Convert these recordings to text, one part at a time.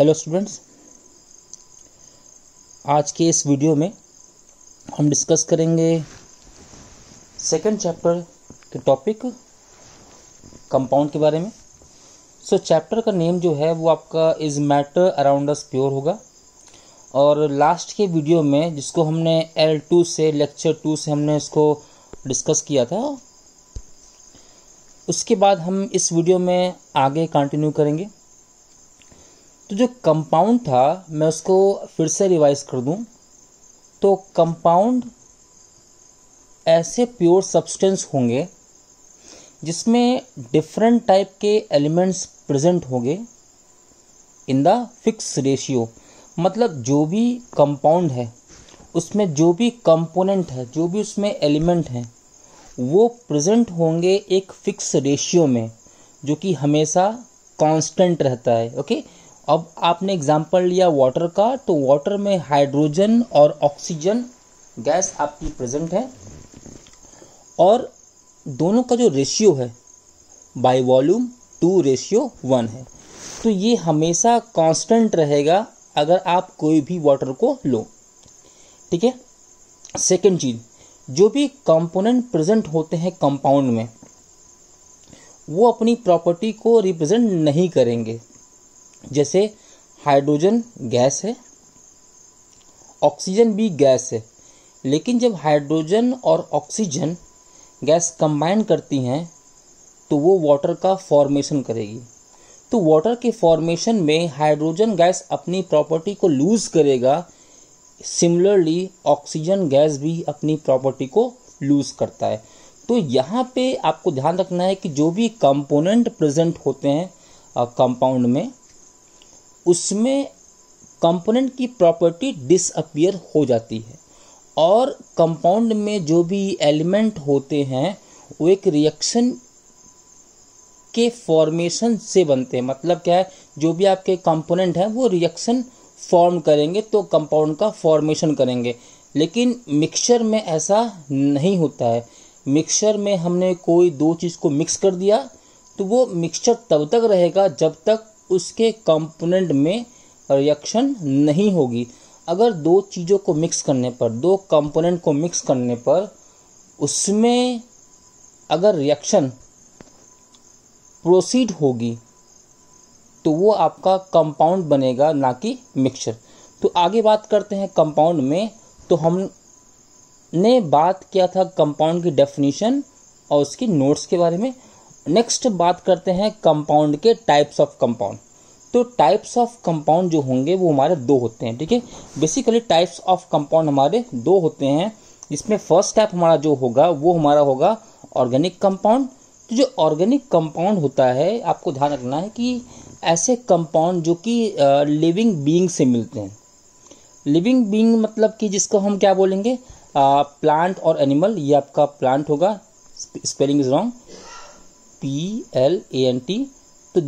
Hello students, आज के इस वीडियो में हम डिस्कस करेंगे सेकंड चैप्टर के टॉपिक कंपाउंड के बारे में। चैप्टर का नेम जो है वो आपका is matter around us pure होगा। और लास्ट के वीडियो में जिसको हमने L2 से लेक्चर 2 से हमने इसको डिस्कस किया था, उसके बाद हम इस वीडियो में आगे कंटिन्यू करेंगे। तो जो कंपाउंड था मैं उसको फिर से रिवाइज कर दूं तो कंपाउंड ऐसे प्योर सब्सटेंस होंगे जिसमें डिफरेंट टाइप के एलिमेंट्स प्रेजेंट होंगे इन द फिक्स रेशियो। मतलब जो भी कंपाउंड है उसमें जो भी कंपोनेंट है, जो भी उसमें एलिमेंट हैं, वो प्रेजेंट होंगे एक फिक्स रेशियो में जो कि हमेशा कांस्टेंट रहता है। ओके, अब आपने एग्जांपल लिया वाटर का, तो वाटर में हाइड्रोजन और ऑक्सीजन गैस आपकी प्रेजेंट है और दोनों का जो रेशियो है बाय वॉल्यूम 2:1 है। तो ये हमेशा कांस्टेंट रहेगा अगर आप कोई भी वाटर को लो। ठीक है। सेकंड चीज, जो भी कंपोनेंट प्रेजेंट होते हैं कंपाउंड में वो अपनी प्रॉपर्टी को रिप्रेजेंट नहीं करेंगे। जैसे हाइड्रोजन गैस है, ऑक्सीजन भी गैस है, लेकिन जब हाइड्रोजन और ऑक्सीजन गैस कंबाइन करती हैं तो वो वाटर का फॉर्मेशन करेगी। तो वाटर के फॉर्मेशन में हाइड्रोजन गैस अपनी प्रॉपर्टी को लूज करेगा, सिमिलरली ऑक्सीजन गैस भी अपनी प्रॉपर्टी को लूज करता है। तो यहाँ पे आपको ध्यान रखना है कि जो भी कंपोनेंट प्रेजेंट होते हैं कंपाउंड में, उसमें कंपोनेंट की प्रॉपर्टी डिसअपीयर हो जाती है और कंपाउंड में जो भी एलिमेंट होते हैं वो एक रिएक्शन के फॉर्मेशन से बनते हैं। मतलब क्या है, जो भी आपके कंपोनेंट हैं वो रिएक्शन फॉर्म करेंगे तो कंपाउंड का फॉर्मेशन करेंगे। लेकिन मिक्सचर में ऐसा नहीं होता है। मिक्सचर में हमने कोई दो चीज़ को मिक्स कर दिया तो वो मिक्सचर तब तक रहेगा जब तक उसके कंपोनेंट में रिएक्शन नहीं होगी। अगर दो चीज़ों को मिक्स करने पर, दो कंपोनेंट को मिक्स करने पर उसमें अगर रिएक्शन प्रोसीड होगी तो वो आपका कंपाउंड बनेगा, ना कि मिक्सचर। तो आगे बात करते हैं कंपाउंड में। तो हमने बात किया था कंपाउंड की डेफिनेशन और उसकी नोट्स के बारे में। नेक्स्ट बात करते हैं कंपाउंड के टाइप्स ऑफ कंपाउंड। तो टाइप्स ऑफ कंपाउंड जो होंगे वो हमारे दो होते हैं। ठीक है, बेसिकली टाइप्स ऑफ कंपाउंड हमारे दो होते हैं, जिसमें फर्स्ट टाइप हमारा जो होगा वो हमारा होगा ऑर्गेनिक कंपाउंड। तो जो ऑर्गेनिक कंपाउंड होता है, आपको ध्यान रखना है कि ऐसे कंपाउंड जो कि लिविंग बीइंग से मिलते हैं। लिविंग बीइंग मतलब कि जिसको हम क्या बोलेंगे, प्लांट और एनिमल। ये आपका प्लांट होगा, स्पेलिंग इज रॉन्ग, PLANT। तो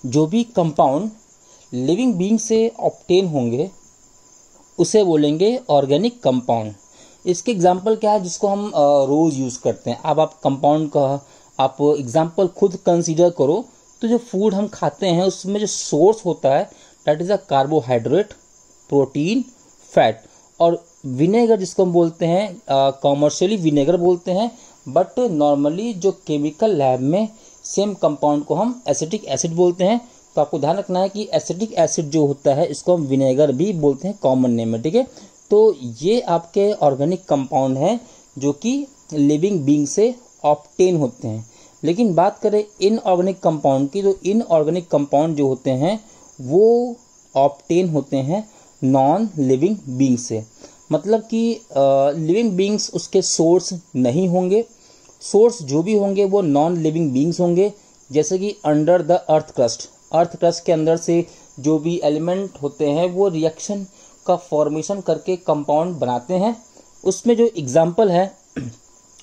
जो भी कंपाउंड लिविंग बीइंग से ऑब्टेन होंगे उसे बोलेंगे ऑर्गेनिक कंपाउंड। इसके एग्जांपल क्या है, जिसको हम रोज यूज करते हैं। अब आप कंपाउंड का आप एग्जांपल खुद कंसीडर करो। तो जो फूड हम खाते हैं उसमें जो सोर्स होता है that is a carbohydrate, protein, fat. और विनेगर जिसको हम बोलते हैं, कॉमर्शियली विनेगर बोलते हैं, बट नॉर्मली जो केमिकल लैब में सेम कंपाउंड को हम एसिटिक एसिड बोलते हैं। तो आपको ध्यान रखना है कि एसिटिक एसिड जो होता है इसको हम विनेगर भी बोलते हैं कॉमन नेम में। ठीक है, तो ये आपके ऑर्गेनिक कंपाउंड हैं जो कि लिविंग बीइंग से ऑब्टेन होते हैं। लेकिन बात करें इनऑर्गेनिक कंपाउंड की, तो इनऑर्गेनिक कंपाउंड जो होते हैं वो ऑब्टेन होते हैं नॉन लिविंग बीइंग से। मतलब कि लिविंग बीइंग्स उसके सोर्स नहीं होंगे। सोर्स जो भी होंगे वो नॉन लिविंग बीइंग्स होंगे। जैसे कि under the earth crust, earth crust के अंदर से जो भी एलिमेंट होते हैं वो रिएक्शन का फॉर्मेशन करके कंपाउंड बनाते हैं। उसमें जो एग्जांपल है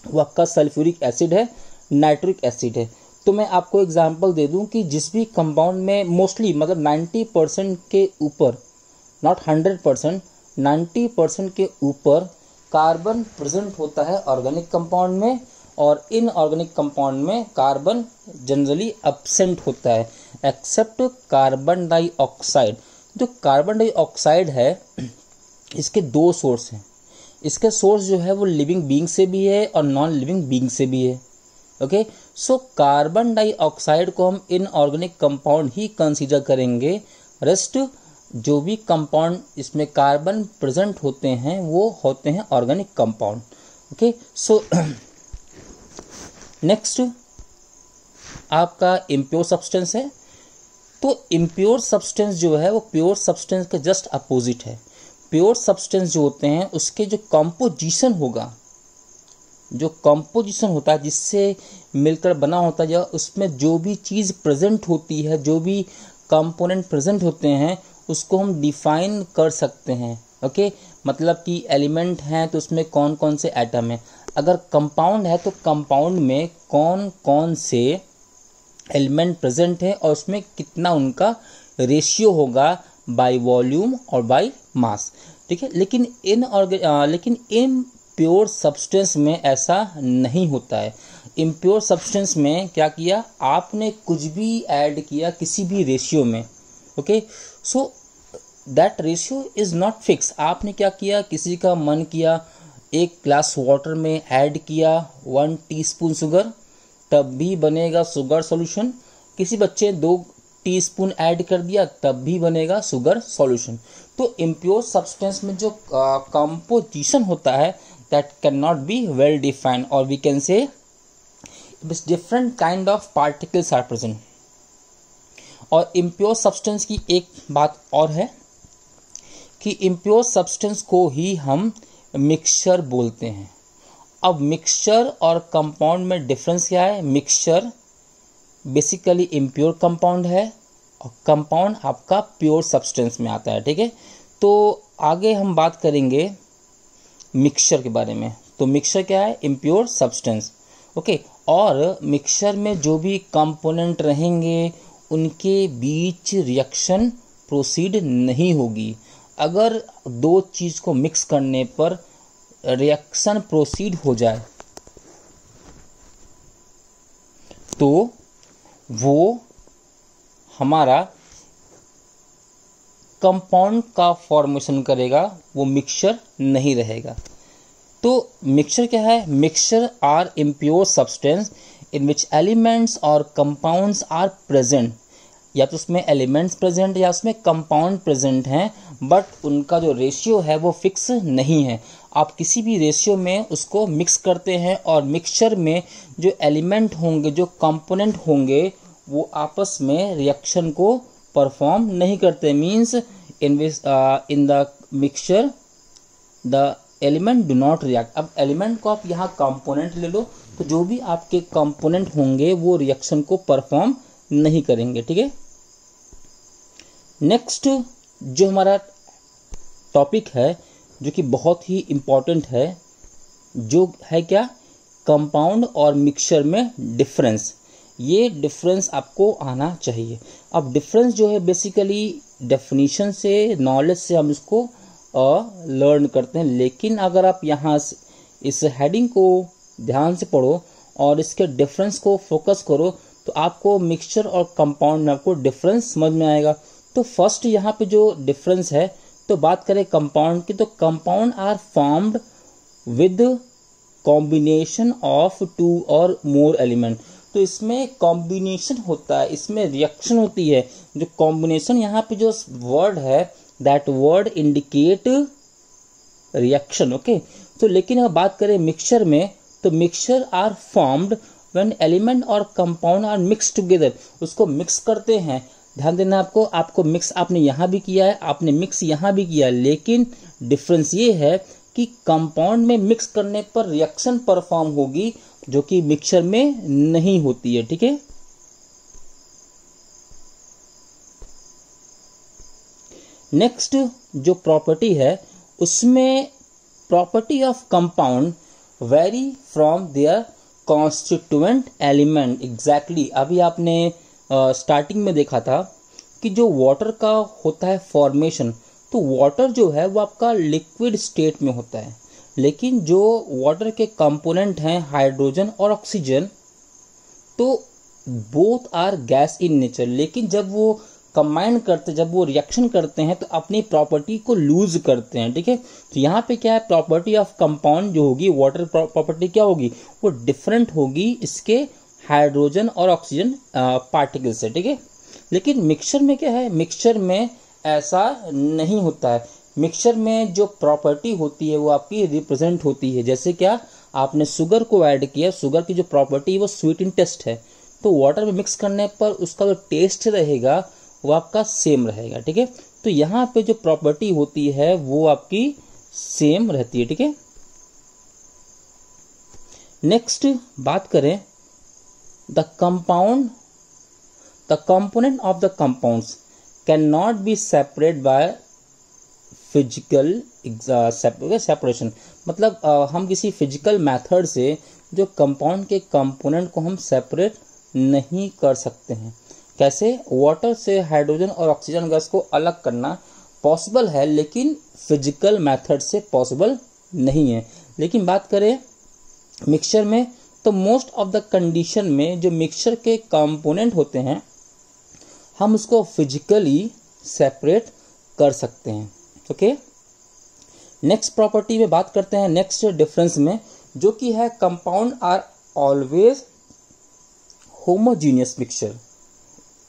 वो आपका सल्फ्यूरिक एसिड है, नाइट्रिक एसिड है। तो मैं आपको एग्जांपल दे दूं कि जिस भी कंपाउंड में मोस्टली मतलब 90% के ऊपर, नॉट 100%, 90% के ऊपर कार्बन प्रेजेंट होता है ऑर्गेनिक कंपाउंड में, और इनऑर्गेनिक कंपाउंड में कार्बन जनरली एब्सेंट होता है। Except carbon dioxide. जो कार्बन डाइऑक्साइड है इसके दो सोर्स हैं। इसके सोर्स जो है वो लिविंग बीइंग से भी है और नॉन लिविंग बीइंग से भी है। ओके, सो कार्बन डाइऑक्साइड को हम इनऑर्गेनिक कंपाउंड ही कंसीडर करेंगे। रेस्ट जो भी कंपाउंड इसमें कार्बन प्रेजेंट होते हैं वो होते हैं organic compound. Okay, so next आपका इम्प्योर सब्सटेंस है। तो इम्प्योर सब्सटेंस जो है वो प्योर सब्सटेंस के जस्ट अपोजिट है। प्योर सब्सटेंस जो होते हैं उसके जो कंपोजिशन होगा, जो कंपोजिशन होता है जिससे मिलकर बना होता है, या उसमें जो भी चीज़ प्रेजेंट होती है, जो भी कंपोनेंट प्रेजेंट होते हैं उसको हम डिफाइन कर सकते हैं। ओके, मतलब कि एलिमेंट हैं तो उसमें कौन कौन से एटम हैं। अगर कंपाउंड है तो कंपाउंड में कौन कौन से एलिमेंट प्रेजेंट है और उसमें कितना उनका रेशियो होगा बाय वॉल्यूम और बाय मास। ठीक है, लेकिन इन प्योर सब्सटेंस में ऐसा नहीं होता है। इम्प्योर सब्सटेंस में क्या किया आपने, कुछ भी ऐड किया किसी भी रेशियो में। Okay, so that ratio is not fix. आपने क्या किया, किसी का मन किया एक ग्लास वाटर में ऐड किया 1 टीस्पून शुगर, तब भी बनेगा शुगर सॉल्यूशन। किसी बच्चे 2 टीस्पून ऐड कर दिया तब भी बनेगा शुगर सॉल्यूशन। तो इम्प्योर सब्सटेंस में जो कंपोजिशन होता है that can not be well defined, और we can say different kind of particles are present. और इम्प्योर सब्सटेंस की एक बात और है कि इम्प्योर सब्सटेंस को ही हम मिक्सचर बोलते हैं। अब मिक्सचर और कंपाउंड में डिफरेंस क्या है? मिक्सचर बेसिकली इम्प्योर कंपाउंड है और कंपाउंड आपका प्योर सब्सटेंस में आता है। ठीक है, तो आगे हम बात करेंगे मिक्सचर के बारे में। तो मिक्सचर क्या है? Impure substance. ओके, और मिक्सचर में जो भी कंपोनेंट रहेंगे उनके बीच रिएक्शन प्रोसीड नहीं होगी। अगर दो चीज़ को मिक्स करने पर रिएक्शन प्रोसीड हो जाए तो वो हमारा कंपाउंड का फॉर्मेशन करेगा, वो मिक्सचर नहीं रहेगा। तो मिक्सचर क्या है? Mixture are impure substance in which elements और कंपाउंड्स आर प्रेजेंट। या तो उसमें एलिमेंट्स प्रेजेंट या उसमें कंपाउंड प्रेजेंट हैं, बट उनका जो रेशियो है वो फिक्स नहीं है। आप किसी भी रेशियो में उसको मिक्स करते हैं और मिक्सचर में जो एलिमेंट होंगे, जो कंपोनेंट होंगे, वो आपस में रिएक्शन को परफॉर्म नहीं करते। Means in the mixture the element do not react. अब एलिमेंट को आप यहाँ कंपोनेंट ले लो, तो जो भी आपके कंपोनेंट होंगे वो रिएक्शन को परफॉर्म नहीं करेंगे। ठीक है, नेक्स्ट जो हमारा टॉपिक है जो कि बहुत ही इम्पॉर्टेंट है, जो है क्या? कंपाउंड और मिक्सचर में डिफरेंस। ये डिफरेंस आपको आना चाहिए। अब डिफरेंस जो है बेसिकली डेफिनेशन से, नॉलेज से हम इसको लर्न करते हैं। लेकिन अगर आप यहाँ इस हेडिंग को ध्यान से पढ़ो और इसके डिफरेंस को फोकस करो तो आपको मिक्सचर और कंपाउंड में आपको डिफरेंस समझ में आएगा। तो फर्स्ट यहाँ पे जो डिफरेंस है, तो बात करें कंपाउंड की, तो compound are formed with combination of 2 और मोर एलिमेंट। तो इसमें कॉम्बिनेशन होता है, इसमें रिएक्शन होती है। जो कॉम्बिनेशन यहाँ पे जो वर्ड है that word indicate reaction. Okay, तो लेकिन अगर बात करें मिक्सचर में, तो mixture are formed when element और कंपाउंड आर मिक्स टुगेदर। उसको मिक्स करते हैं। ध्यान देना आपको मिक्स आपने यहाँ भी किया है, आपने मिक्स यहाँ भी किया है, लेकिन डिफरेंस ये है कि कंपाउंड में मिक्स करने पर रिएक्शन परफॉर्म होगी जो कि मिक्सचर में नहीं होती है। ठीक है, नेक्स्ट जो प्रॉपर्टी है उसमें property of compound very from their constituent element. Exactly अभी आपने स्टार्टिंग में देखा था कि जो वाटर का होता है फॉर्मेशन, तो वाटर जो है वो आपका लिक्विड स्टेट में होता है, लेकिन जो वाटर के कंपोनेंट हैं हाइड्रोजन और ऑक्सीजन, तो both are gas in nature, लेकिन जब वो कंबाइन करते, जब वो रिएक्शन करते हैं तो अपनी प्रॉपर्टी को लूज करते हैं, ठीक है। तो यहाँ पे क्या है, प्रॉपर्टी ऑफ कंपाउंड जो होगी, वाटर प्रॉपर्टी क्या होगी, वो डिफरेंट होगी इसके हाइड्रोजन और ऑक्सीजन पार्टिकल से, ठीक है। लेकिन मिक्सचर में क्या है, मिक्सचर में ऐसा नहीं होता है। मिक्सचर में जो प्रॉपर्टी होती है वो आपकी रिप्रेजेंट होती है। जैसे क्या, आपने शुगर को ऐड किया, शुगर की जो प्रॉपर्टी है वो स्वीट इन टेस्ट है, तो वाटर में मिक्स करने पर उसका जो टेस्ट रहेगा वो आपका सेम रहेगा, ठीक है। तो यहाँ पे जो प्रॉपर्टी होती है वो आपकी सेम रहती है, ठीक है। नेक्स्ट बात करें the component of the compounds can not B separate by physical separation. मतलब हम किसी फिजिकल मेथड से जो कंपाउंड के कंपोनेंट को हम सेपरेट नहीं कर सकते हैं। कैसे, वाटर से हाइड्रोजन और ऑक्सीजन गैस को अलग करना पॉसिबल है, लेकिन फिजिकल मेथड से पॉसिबल नहीं है। लेकिन बात करें मिक्सचर में, तो मोस्ट ऑफ द कंडीशन में जो मिक्सचर के कंपोनेंट होते हैं हम उसको फिजिकली सेपरेट कर सकते हैं, ओके। नेक्स्ट प्रॉपर्टी में बात करते हैं, नेक्स्ट डिफरेंस में, जो कि है compound are always homogeneous mixture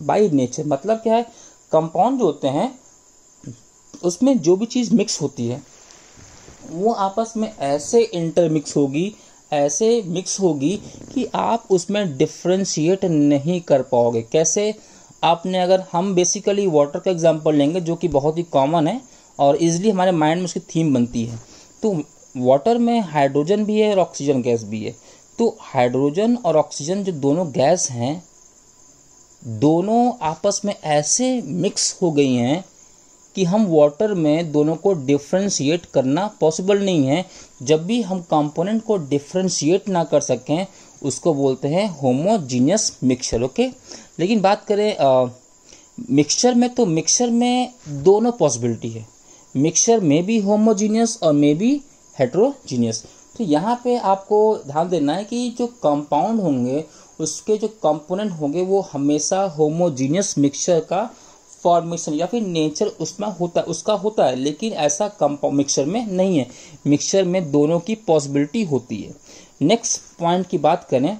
by nature. मतलब क्या है, कंपाउंड जो होते हैं उसमें जो भी चीज़ मिक्स होती है वो आपस में ऐसे इंटरमिक्स होगी, ऐसे मिक्स होगी कि आप उसमें डिफ्रेंशिएट नहीं कर पाओगे। कैसे, आपने, अगर हम बेसिकली वाटर का एग्जांपल लेंगे जो कि बहुत ही कॉमन है और इजीली हमारे माइंड में उसकी थीम बनती है, तो वाटर में हाइड्रोजन भी है और ऑक्सीजन गैस भी है। तो हाइड्रोजन और ऑक्सीजन जो दोनों गैस हैं, दोनों आपस में ऐसे मिक्स हो गई हैं कि हम वाटर में दोनों को डिफ्रेंशिएट करना पॉसिबल नहीं है। जब भी हम कंपोनेंट को डिफ्रेंशिएट ना कर सकें उसको बोलते हैं होमोजीनियस मिक्सचर, ओके। लेकिन बात करें मिक्सचर में, तो मिक्सचर में दोनों पॉसिबिलिटी है, मिक्सचर में भी होमोजीनियस और में भी हेट्रोजीनियस। तो यहाँ पे आपको ध्यान देना है कि जो कंपाउंड होंगे उसके जो कंपोनेंट होंगे वो हमेशा होमोजीनियस मिक्सचर का फॉर्मेशन या फिर नेचर उसमें होता, उसका होता है, लेकिन ऐसा कंपाउंड मिक्सचर में नहीं है। मिक्सचर में दोनों की पॉसिबिलिटी होती है। नेक्स्ट पॉइंट की बात करें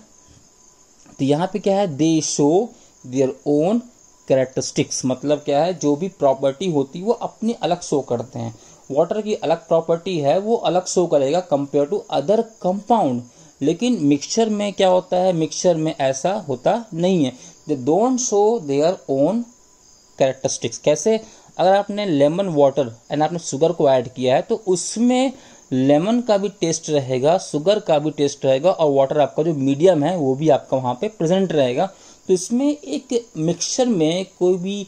तो यहाँ पे क्या है, दे शो देयर ओन कैरेक्टरिस्टिक्स। मतलब क्या है, जो भी प्रॉपर्टी होती है वो अपनी अलग शो करते हैं। वाटर की अलग प्रॉपर्टी है, वो अलग शो करेगा कंपेयर टू अदर कंपाउंड। लेकिन मिक्सचर में क्या होता है, मिक्सचर में ऐसा होता नहीं है, they don't show their own characteristics. कैसे, अगर आपने लेमन वाटर एंड आपने शुगर को ऐड किया है तो उसमें लेमन का भी टेस्ट रहेगा, शुगर का भी टेस्ट रहेगा और वाटर आपका जो मीडियम है वो भी आपका वहाँ पे प्रेजेंट रहेगा। तो इसमें एक मिक्सचर में कोई भी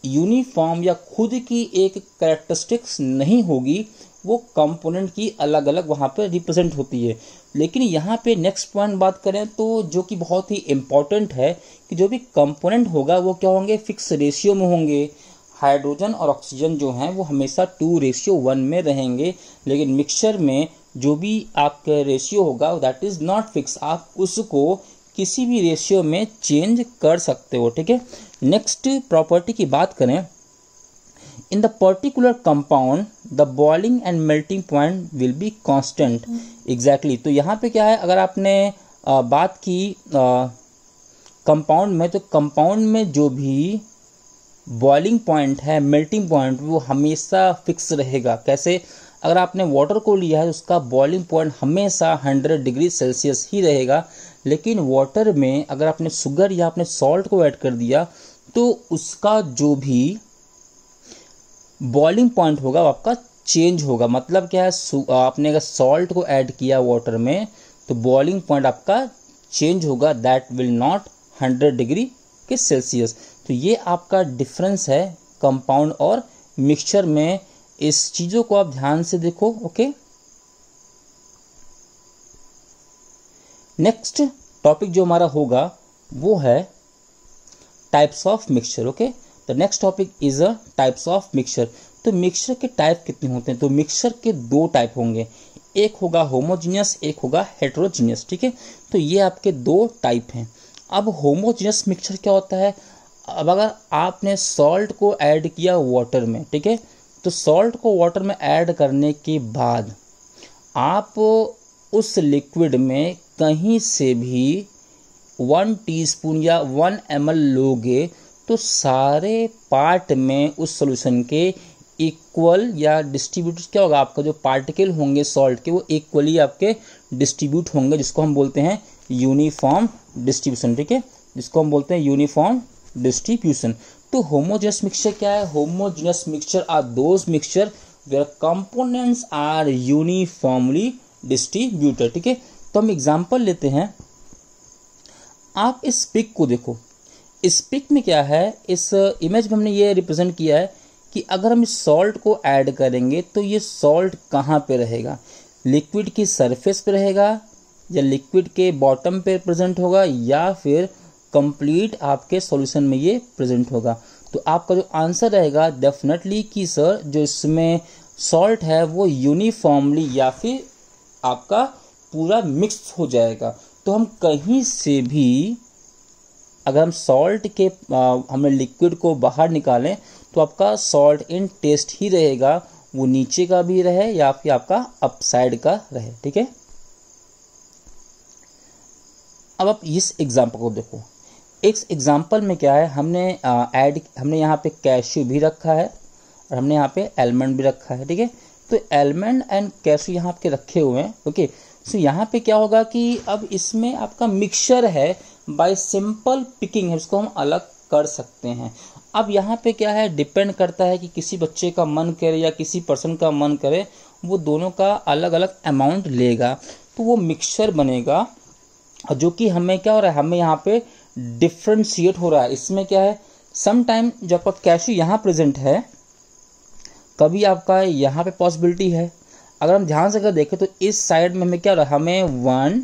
यूनिफॉर्म या खुद की एक कैरेक्टरिस्टिक्स नहीं होगी, वो कंपोनेंट की अलग अलग वहाँ पे रिप्रेजेंट होती है। लेकिन यहाँ पे नेक्स्ट पॉइंट बात करें तो जो कि बहुत ही इम्पॉर्टेंट है कि जो भी कंपोनेंट होगा वो क्या होंगे, फिक्स रेशियो में होंगे। हाइड्रोजन और ऑक्सीजन जो हैं वो हमेशा 2:1 में रहेंगे, लेकिन मिक्सचर में जो भी आपका रेशियो होगा दैट इज नॉट फिक्स, आप उसको किसी भी रेशियो में चेंज कर सकते हो, ठीक है। नेक्स्ट प्रॉपर्टी की बात करें, in the particular compound the boiling and melting point will be constant. Exactly, तो यहाँ पे क्या है, अगर आपने बात की कंपाउंड में, तो कंपाउंड में जो भी बॉइलिंग पॉइंट है, मेल्टिंग पॉइंट, वो हमेशा फिक्स रहेगा। कैसे, अगर आपने वाटर को लिया है उसका बॉइलिंग पॉइंट हमेशा 100 डिग्री सेल्सियस ही रहेगा। लेकिन वाटर में अगर आपने शुगर या आपने सॉल्ट को ऐड कर दिया तो उसका जो भी बॉइलिंग पॉइंट होगा वो आपका चेंज होगा। मतलब क्या है, आपने अगर सॉल्ट को ऐड किया वाटर में तो बॉइलिंग पॉइंट आपका चेंज होगा, दैट विल नॉट 100 डिग्री के सेल्सियस। तो ये आपका डिफरेंस है कंपाउंड और मिक्सचर में। इस चीज़ों को आप ध्यान से देखो, ओके। नेक्स्ट टॉपिक जो हमारा होगा वो है types of mixture, okay. The next topic is a types of mixture. तो मिक्सचर के टाइप कितने होते हैं, तो मिक्सचर के 2 टाइप होंगे, एक होगा होमोजीनियस, एक होगा हेट्रोजीनियस, ठीक है। तो ये आपके 2 टाइप हैं। अब होमोजेनस मिक्सचर क्या होता है? अब अगर आपने सॉल्ट को ऐड किया वाटर में, ठीक है, तो सॉल्ट को वाटर में ऐड करने के बाद आप उस लिक्विड में कहीं से भी 1 टीस्पून या 1 ml लोगे तो सारे पार्ट में उस सॉल्यूशन के इक्वल या डिस्ट्रीब्यूट क्या होगा, आपका जो पार्टिकल होंगे सॉल्ट के वो इक्वली आपके डिस्ट्रीब्यूट होंगे, जिसको हम बोलते हैं यूनिफॉर्म डिस्ट्रीब्यूशन, ठीक है, जिसको हम बोलते हैं यूनिफॉर्म डिस्ट्रीब्यूशन। तो होमोजेनस मिक्सचर क्या है? Homogeneous mixture are those mixture where components are uniformly distributed, ठीक है। तो हम एग्जांपल लेते हैं, आप इस पिक को देखो, इस पिक में क्या है, इस इमेज में हमने ये रिप्रेजेंट किया है कि अगर हम इस सॉल्ट को ऐड करेंगे तो ये सॉल्ट कहाँ पे रहेगा, लिक्विड की सरफेस पे रहेगा या लिक्विड के बॉटम पे प्रेजेंट होगा या फिर कंप्लीट आपके सॉल्यूशन में ये प्रेजेंट होगा। तो आपका जो आंसर रहेगा डेफिनेटली कि सर जो इसमें सॉल्ट है वो यूनिफॉर्मली या फिर आपका पूरा मिक्स हो जाएगा। तो हम कहीं से भी अगर हम सॉल्ट के हमने लिक्विड को बाहर निकालें तो आपका सॉल्ट इन टेस्ट ही रहेगा, वो नीचे का भी रहे या फिर आपका अपसाइड का रहे, ठीक है। अब आप इस एग्जांपल को देखो, इस एग्जांपल में क्या है, हमने यहाँ पे कैश्यू भी रखा है और हमने यहाँ पे एलमंड भी रखा है, ठीक है। तो एलमंड एंड कैश्यू यहाँ पे रखे हुए हैं, ओके। सो यहाँ पे क्या होगा कि अब इसमें आपका मिक्सचर है, बाय सिंपल पिकिंग है, इसको हम अलग कर सकते हैं। अब यहाँ पे क्या है, डिपेंड करता है कि किसी बच्चे का मन करे या किसी पर्सन का मन करे, वो दोनों का अलग अलग अमाउंट लेगा तो वो मिक्सचर बनेगा, जो कि हमें क्या हो रहा है, हमें यहाँ पे डिफ्रेंशिएट हो रहा है। इसमें क्या है, सम टाइम जब आपका कैश्यू यहाँ प्रेजेंट है, कभी आपका यहाँ पे पॉसिबिलिटी है, अगर हम ध्यान से अगर देखें तो इस साइड में हमें क्या हो रहा है, हमें 1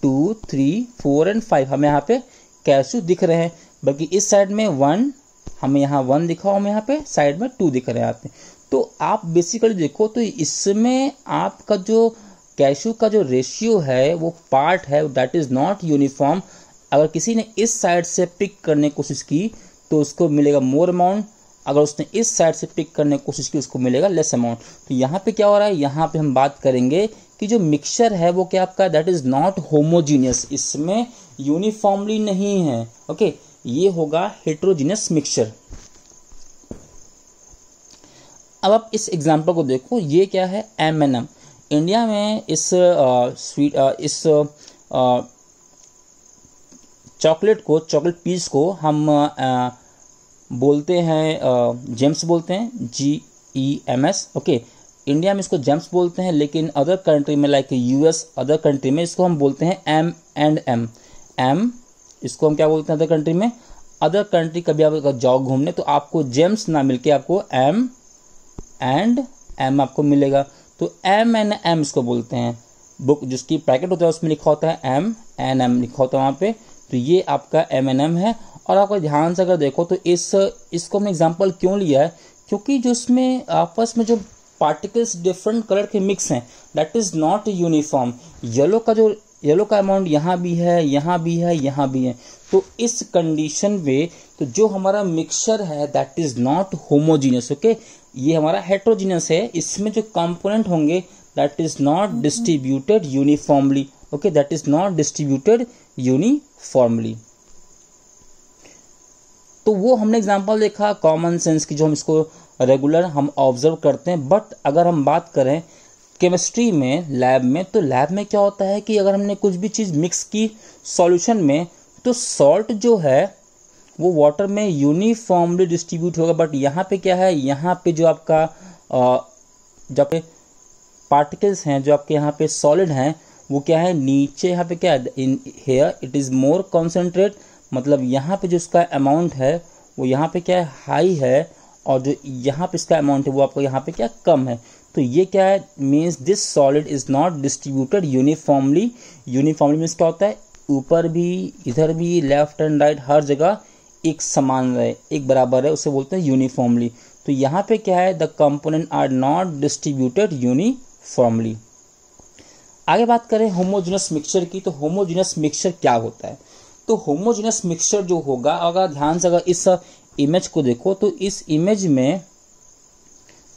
2 3 4 एंड 5 हमें यहाँ पे कैश्यू दिख रहे हैं, बल्कि इस साइड में 1 हमें यहाँ 1 दिखा, हमें यहाँ पे साइड में 2 दिख रहे हैं यहाँ पे। तो आप बेसिकली देखो तो इसमें आपका जो कैश्यू का जो रेशियो है वो पार्ट है दैट इज नॉट यूनिफॉर्म। अगर किसी ने इस साइड से पिक करने की कोशिश की तो उसको मिलेगा मोर अमाउंट, अगर उसने इस साइड से पिक करने की कोशिश की उसको मिलेगा लेस अमाउंट। तो यहाँ पे क्या हो रहा है, यहाँ पे हम बात करेंगे कि जो मिक्सचर है वो क्या आपका दैट इज नॉट होमोजीनियस, इसमें यूनिफॉर्मली नहीं है, ओके। ये होगा हेटेरोजीनियस मिक्सचर। अब आप इस एग्जांपल को देखो, ये क्या है, M&M। इंडिया में इस चॉकलेट पीस को हम बोलते हैं जेम्स बोलते हैं, GEMS, ओके। इंडिया में इसको जेम्स बोलते हैं, लेकिन अदर कंट्री में लाइक US अदर कंट्री में इसको हम बोलते हैं M&M। M इसको हम क्या बोलते हैं अदर कंट्री में, अदर कंट्री कभी आप जाओ घूमने तो आपको जेम्स ना मिलके आपको M&M आपको मिलेगा, तो M&M इसको बोलते हैं। बुक जिसकी पैकेट होता है उसमें लिखा होता है M&M लिखा होता है वहाँ पे, तो ये आपका M&M है। और आपको ध्यान से अगर देखो तो इसको हमने एग्जांपल क्यों लिया है, क्योंकि जो इसमें आपस में जो पार्टिकल्स डिफरेंट कलर के मिक्स हैं that is not uniform. Yellow का अमाउंट यहाँ भी है, यहाँ भी है, यहाँ भी है, तो इस कंडीशन में तो जो हमारा मिक्सचर है that is not homogeneous, okay. ये हमारा हेटेरोजीनियस है, इसमें जो कंपोनेंट होंगे that is not distributed uniformly, okay, that is not distributed uniformly. तो वो हमने एग्जांपल देखा कॉमन सेंस की, जो हम इसको रेगुलर हम ऑब्जर्व करते हैं। बट अगर हम बात करें केमिस्ट्री में लैब में, तो लैब में क्या होता है कि अगर हमने कुछ भी चीज़ मिक्स की सॉल्यूशन में तो सॉल्ट जो है वो वाटर में यूनिफॉर्मली डिस्ट्रीब्यूट होगा। बट यहाँ पे क्या है, यहाँ पे जो आपका जो आपके पार्टिकल्स हैं, जो आपके यहाँ पे सॉलिड हैं, वो क्या है नीचे, यहाँ पे क्या है, in here it is more concentrate, मतलब यहाँ पे जो इसका अमाउंट है वो यहाँ पे क्या है हाई है, और जो यहाँ पे इसका अमाउंट है वो आपको यहाँ पे क्या कम है। तो ये क्या है, means this solid is not distributed uniformly. Uniformly means क्या होता है, ऊपर भी, इधर भी, लेफ्ट एंड राइट हर जगह एक समान रहे, एक बराबर है, उसे बोलते हैं यूनिफॉर्मली। तो यहाँ पे क्या है, the component are not distributed uniformly. आगे बात करें होमोजेनस मिक्सचर की, तो होमोजेनस मिक्सचर क्या होता है। तो होमोजेनस मिक्सचर जो होगा, अगर ध्यान से अगर इस इमेज को देखो तो इस इमेज में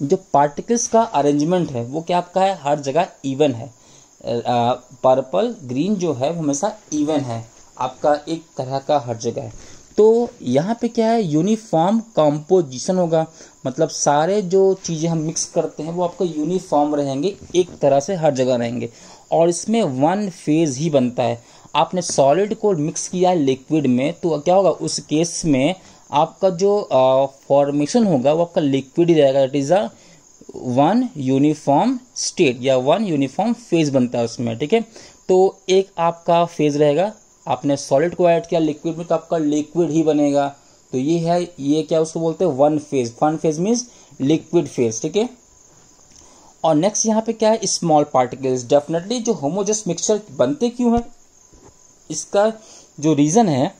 जो पार्टिकल्स का अरेंजमेंट है वो क्या आपका है, हर जगह इवन है। पर्पल ग्रीन जो है वो हमेशा इवन है आपका, एक तरह का हर जगह है। तो यहाँ पे क्या है, यूनिफॉर्म कंपोजिशन होगा, मतलब सारे जो चीज़ें हम मिक्स करते हैं वो आपका यूनिफॉर्म रहेंगे, एक तरह से हर जगह रहेंगे, और इसमें वन फेज ही बनता है। आपने सॉलिड को मिक्स किया लिक्विड में तो क्या होगा, उस केस में आपका जो फॉर्मेशन होगा वो आपका लिक्विड ही रहेगा। It is a one uniform state या वन यूनिफॉर्म फेज बनता है उसमें, ठीक है। तो एक आपका फेज रहेगा, आपने सॉलिड को ऐड किया लिक्विड में तो आपका लिक्विड ही बनेगा। तो ये है, ये क्या उसको बोलते हैं, one phase. One phase means liquid phase, ठीक है। और नेक्स्ट यहाँ पे क्या है, स्मॉल पार्टिकल्स। डेफिनेटली जो होमोजेनस मिक्सचर बनते क्यों है, इसका जो रीज़न है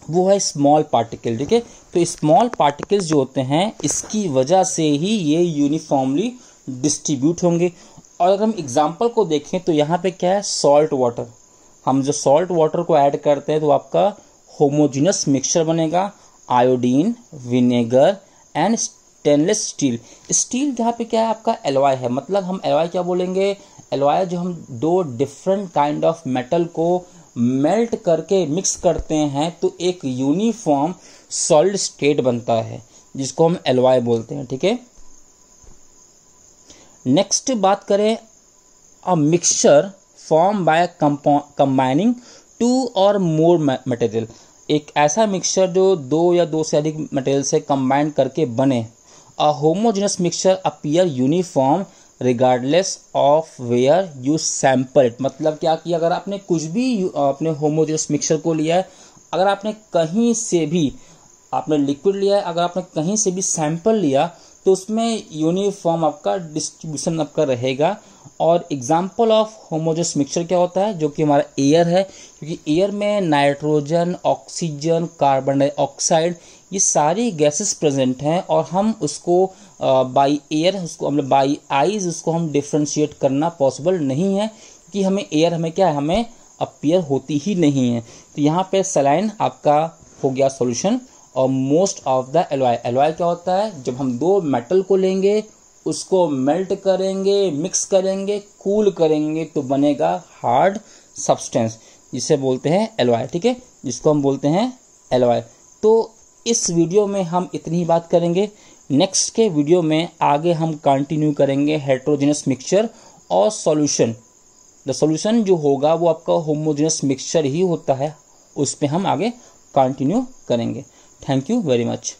वो है स्मॉल पार्टिकल, ठीक है। तो स्मॉल पार्टिकल्स जो होते हैं इसकी वजह से ही ये यूनिफॉर्मली डिस्ट्रीब्यूट होंगे। और अगर हम एग्जांपल को देखें तो यहाँ पे क्या है, सॉल्ट वाटर। हम जो सॉल्ट वाटर को ऐड करते हैं तो आपका होमोजेनस मिक्सचर बनेगा। Iodine, vinegar and stainless steel. Steel जहाँ पे क्या है आपका एलॉय है, मतलब हम एलॉय क्या बोलेंगे, एलॉय जो हम दो डिफरेंट काइंड ऑफ मेटल को मेल्ट करके मिक्स करते हैं तो एक यूनिफॉर्म सॉलिड स्टेट बनता है जिसको हम एलॉय बोलते हैं, ठीक है। नेक्स्ट बात करें, a mixture form by combining two और मोर मटेरियल। एक ऐसा मिक्सचर जो दो या दो से अधिक मटेरियल से कंबाइन करके बने। A homogenous mixture appear uniform regardless of where you sample it. मतलब क्या कि अगर आपने कुछ भी अपने होमोजेनस मिक्सचर को लिया है, अगर आपने कहीं से भी आपने लिक्विड लिया है, अगर आपने कहीं से भी सैंपल लिया तो उसमें यूनिफॉर्म आपका डिस्ट्रीब्यूशन आपका रहेगा। और एग्जाम्पल ऑफ होमोजेनस मिक्सचर क्या होता है, जो कि हमारा एयर है, क्योंकि एयर में नाइट्रोजन, ऑक्सीजन, कार्बन डाइऑक्साइड ये सारी गैसेस प्रेजेंट हैं और हम उसको बाई एयर, उसको मतलब बाई आईज उसको हम डिफ्रेंशिएट करना पॉसिबल नहीं है, क्योंकि हमें एयर हमें क्या है, हमें अपीयर होती ही नहीं है। तो यहाँ पे सलाइन आपका हो गया सॉल्यूशन। और most of the alloy, alloy क्या होता है, जब हम दो मेटल को लेंगे उसको मेल्ट करेंगे, मिक्स करेंगे, कूल करेंगे तो बनेगा हार्ड सब्सटेंस, जिसे बोलते हैं एलॉय, ठीक है, जिसको हम बोलते हैं एलॉय। तो इस वीडियो में हम इतनी ही बात करेंगे। नेक्स्ट के वीडियो में आगे हम कंटिन्यू करेंगे हेटेरोजेनस मिक्सचर और सॉल्यूशन। द सॉल्यूशन जो होगा वो आपका होमोजेनस मिक्सचर ही होता है, उस पर हम आगे कंटिन्यू करेंगे। Thank you very much.